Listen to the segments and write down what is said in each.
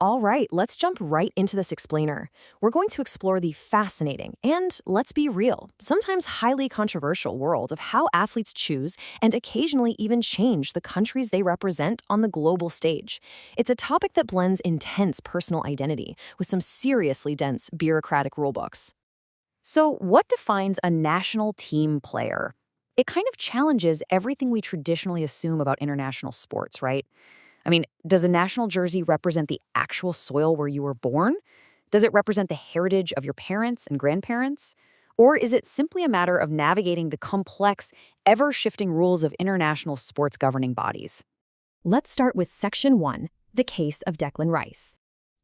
All right, let's jump right into this explainer. We're going to explore the fascinating and, let's be real, sometimes highly controversial world of how athletes choose and occasionally even change the countries they represent on the global stage. It's a topic that blends intense personal identity with some seriously dense bureaucratic rulebooks. So, what defines a national team player? It kind of challenges everything we traditionally assume about international sports, right? I mean, does a national jersey represent the actual soil where you were born? Does it represent the heritage of your parents and grandparents? Or is it simply a matter of navigating the complex, ever-shifting rules of international sports governing bodies? Let's start with Section 1, the case of Declan Rice.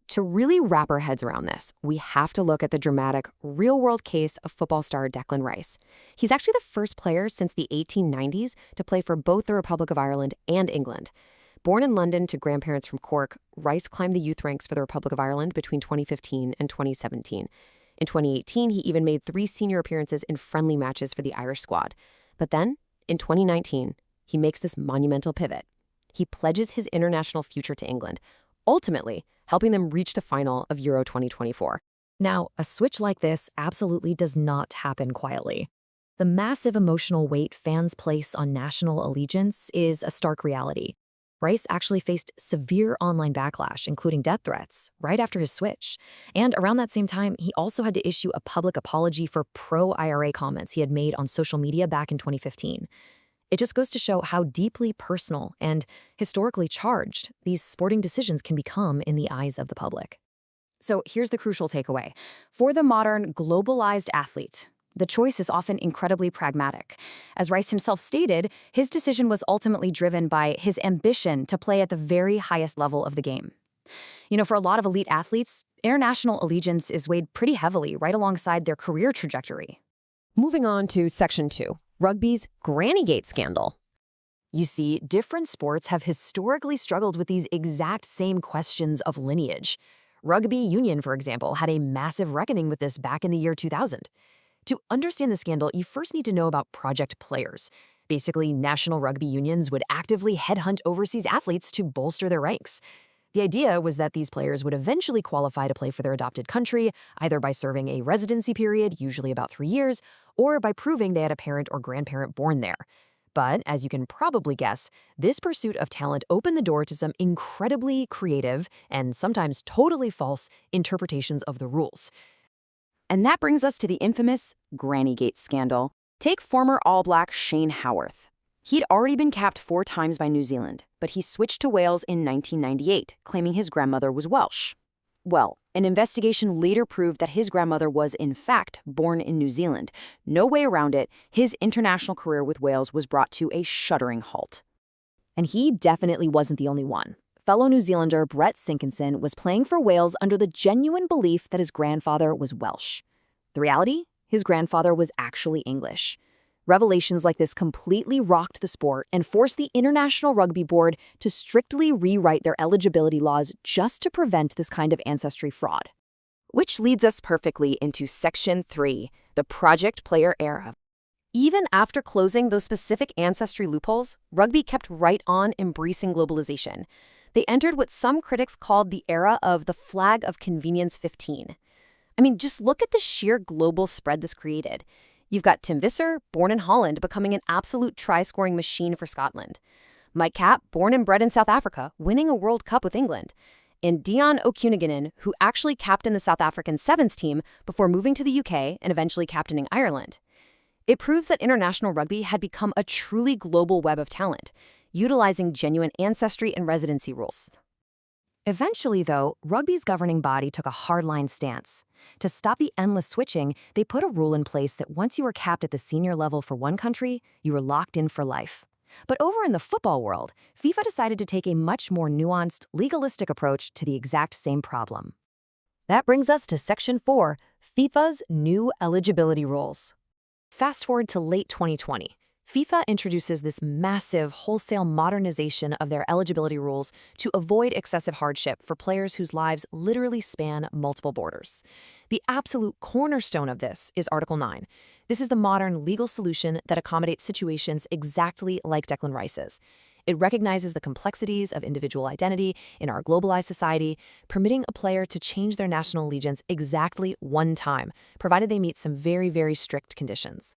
To really wrap our heads around this, we have to look at the dramatic, real-world case of football star Declan Rice. He's actually the first player since the 1890s to play for both the Republic of Ireland and England. Born in London to grandparents from Cork, Rice climbed the youth ranks for the Republic of Ireland between 2015 and 2017. In 2018, he even made 3 senior appearances in friendly matches for the Irish squad. But then, in 2019, he makes this monumental pivot. He pledges his international future to England, ultimately helping them reach the final of Euro 2024. Now, a switch like this absolutely does not happen quietly. The massive emotional weight fans place on national allegiance is a stark reality. Rice actually faced severe online backlash, including death threats, right after his switch. And around that same time, he also had to issue a public apology for pro-IRA comments he had made on social media back in 2015. It just goes to show how deeply personal and historically charged these sporting decisions can become in the eyes of the public. So here's the crucial takeaway. For the modern, globalized athlete, the choice is often incredibly pragmatic. As Rice himself stated, his decision was ultimately driven by his ambition to play at the very highest level of the game. You know, for a lot of elite athletes, international allegiance is weighed pretty heavily right alongside their career trajectory. Moving on to Section 2, rugby's Grannygate scandal. You see, different sports have historically struggled with these exact same questions of lineage. Rugby union, for example, had a massive reckoning with this back in the year 2000. To understand the scandal, you first need to know about project players. Basically, national rugby unions would actively headhunt overseas athletes to bolster their ranks. The idea was that these players would eventually qualify to play for their adopted country, either by serving a residency period, usually about 3 years, or by proving they had a parent or grandparent born there. But, as you can probably guess, this pursuit of talent opened the door to some incredibly creative, and sometimes totally false, interpretations of the rules. And that brings us to the infamous Grannygate scandal. Take former All Black Shane Howarth. He'd already been capped 4 times by New Zealand, but he switched to Wales in 1998, claiming his grandmother was Welsh. Well, an investigation later proved that his grandmother was, in fact, born in New Zealand. No way around it, his international career with Wales was brought to a shuddering halt. And he definitely wasn't the only one. Fellow New Zealander Brett Sinkinson was playing for Wales under the genuine belief that his grandfather was Welsh. The reality? His grandfather was actually English. Revelations like this completely rocked the sport and forced the International Rugby Board to strictly rewrite their eligibility laws just to prevent this kind of ancestry fraud. Which leads us perfectly into Section 3, the project player era. Even after closing those specific ancestry loopholes, rugby kept right on embracing globalization. They entered what some critics called the era of the flag of convenience 15. I mean, just look at the sheer global spread this created. You've got Tim Visser, born in Holland, becoming an absolute try-scoring machine for Scotland. Mike Capp, born and bred in South Africa, winning a World Cup with England. And Dion O'Cunningham, who actually captained the South African Sevens team before moving to the UK and eventually captaining Ireland. It proves that international rugby had become a truly global web of talent, utilizing genuine ancestry and residency rules. Eventually, though, rugby's governing body took a hardline stance. To stop the endless switching, they put a rule in place that once you were capped at the senior level for one country, you were locked in for life. But over in the football world, FIFA decided to take a much more nuanced, legalistic approach to the exact same problem. That brings us to Section 4, FIFA's new eligibility rules. Fast forward to late 2020. FIFA introduces this massive wholesale modernization of their eligibility rules to avoid excessive hardship for players whose lives literally span multiple borders. The absolute cornerstone of this is Article 9. This is the modern legal solution that accommodates situations exactly like Declan Rice's. It recognizes the complexities of individual identity in our globalized society, permitting a player to change their national allegiance exactly one time, provided they meet some very, very strict conditions.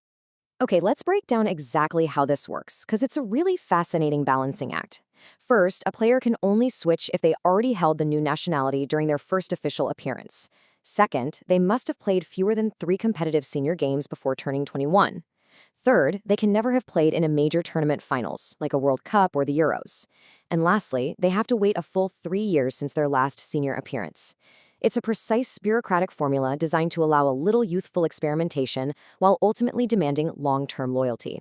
Okay, let's break down exactly how this works, because it's a really fascinating balancing act. First, a player can only switch if they already held the new nationality during their first official appearance. Second, they must have played fewer than 3 competitive senior games before turning 21. Third, they can never have played in a major tournament finals, like a World Cup or the Euros. And lastly, they have to wait a full 3 years since their last senior appearance. It's a precise bureaucratic formula designed to allow a little youthful experimentation while ultimately demanding long-term loyalty.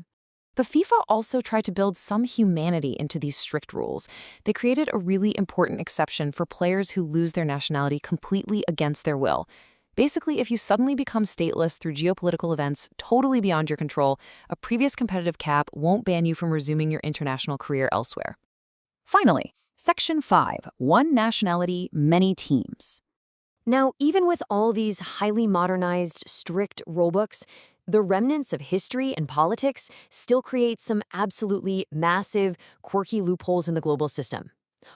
The FIFA also tried to build some humanity into these strict rules. They created a really important exception for players who lose their nationality completely against their will. Basically, if you suddenly become stateless through geopolitical events totally beyond your control, a previous competitive cap won't ban you from resuming your international career elsewhere. Finally, Section 5, One Nationality, Many Teams. Now, even with all these highly modernized, strict rulebooks, the remnants of history and politics still create some absolutely massive, quirky loopholes in the global system.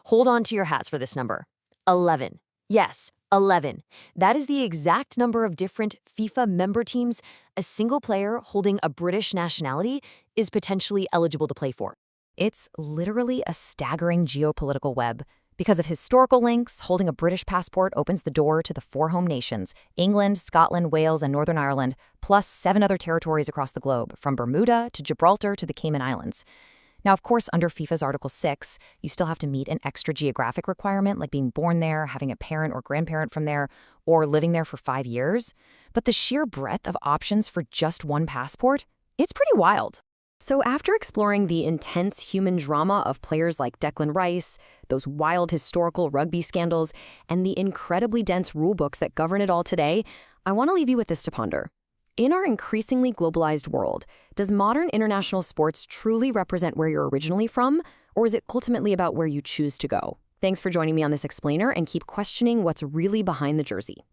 Hold on to your hats for this number. 11. Yes, 11. That is the exact number of different FIFA member teams a single player holding a British nationality is potentially eligible to play for. It's literally a staggering geopolitical web. Because of historical links, holding a British passport opens the door to the 4 home nations, England, Scotland, Wales, and Northern Ireland, plus 7 other territories across the globe, from Bermuda to Gibraltar to the Cayman Islands. Now, of course, under FIFA's Article 6, you still have to meet an extra geographic requirement like being born there, having a parent or grandparent from there, or living there for 5 years. But the sheer breadth of options for just one passport, it's pretty wild. So after exploring the intense human drama of players like Declan Rice, those wild historical rugby scandals, and the incredibly dense rulebooks that govern it all today, I want to leave you with this to ponder. In our increasingly globalized world, does modern international sports truly represent where you're originally from, or is it ultimately about where you choose to go? Thanks for joining me on this explainer, and keep questioning what's really behind the jersey.